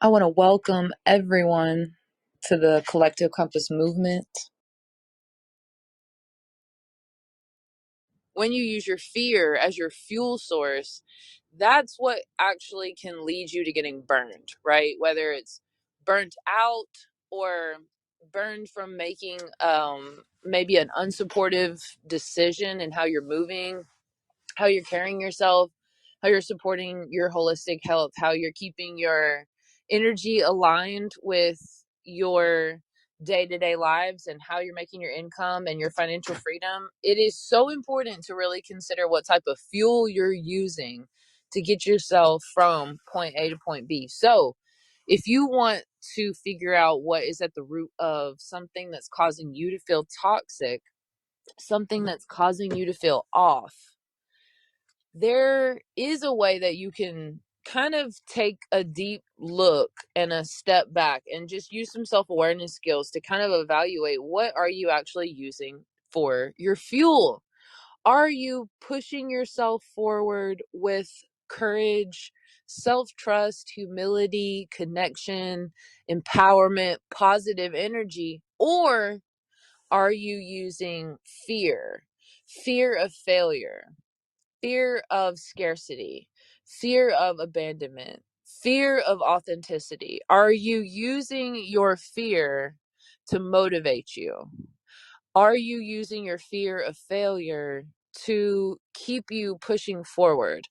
I want to welcome everyone to the Collective Compass movement. When you use your fear as your fuel source, that's what actually can lead you to getting burned, right? Whether it's burnt out or burned from making maybe an unsupportive decision in how you're moving, how you're carrying yourself, how you're supporting your holistic health, how you're keeping your energy aligned with your day-to-day lives and how you're making your income and your financial freedom. It is so important to really consider what type of fuel you're using to get yourself from point A to point B. So, if you want to figure out what is at the root of something that's causing you to feel toxic, something that's causing you to feel off, there is a way that you can kind of take a deep look and a step back and just use some self-awareness skills to kind of evaluate what are you actually using for your fuel. Are you pushing yourself forward with courage, self-trust, humility, connection, empowerment, positive energy, or are you using fear of failure, fear of scarcity, fear of abandonment, fear of authenticity? Are you using your fear to motivate you? Are you using your fear of failure to keep you pushing forward?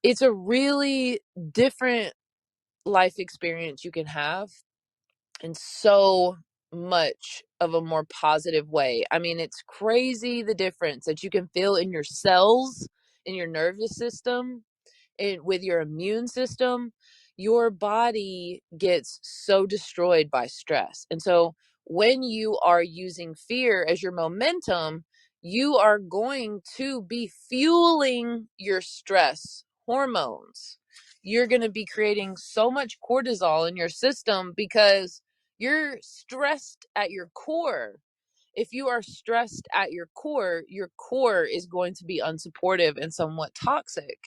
It's a really different life experience you can have in so much of a more positive way. I mean, it's crazy the difference that you can feel in your cells, in your nervous system, with your immune system. Your body gets so destroyed by stress. And so when you are using fear as your momentum, you are going to be fueling your stress hormones. You're going to be creating so much cortisol in your system because you're stressed at your core. If you are stressed at your core is going to be unsupportive and somewhat toxic.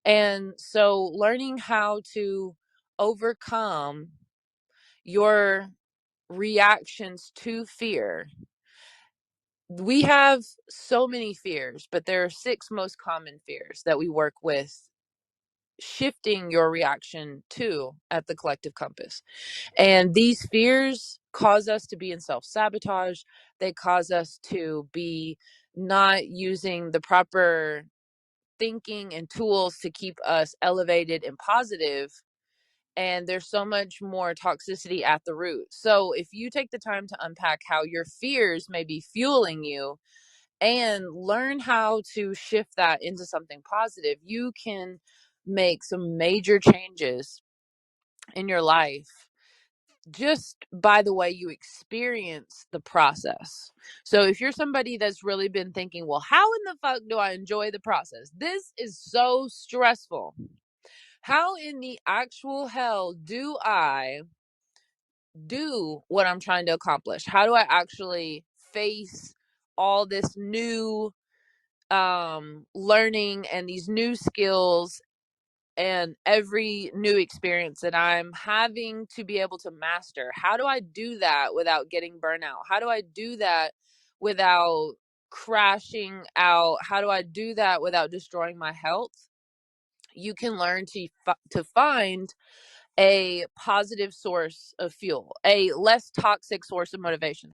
And so learning how to overcome your reactions to fear. We have so many fears, but there are 6 most common fears that we work with shifting your reaction to at the Collective Compass. And these fears cause us to be in self-sabotage. They cause us to be not using the proper thinking and tools to keep us elevated and positive. And there's so much more toxicity at the root. So if you take the time to unpack how your fears may be fueling you and learn how to shift that into something positive, you can make some major changes in your life just by the way you experience the process. So if you're somebody that's really been thinking, well, how in the fuck do I enjoy the process? This is so stressful. How in the actual hell do I do what I'm trying to accomplish? How do I actually face all this new learning and these new skills and every new experience that I'm having to be able to master? How do I do that without getting burnout? How do I do that without crashing out? How do I do that without destroying my health? You can learn to find a positive source of fuel, a less toxic source of motivation.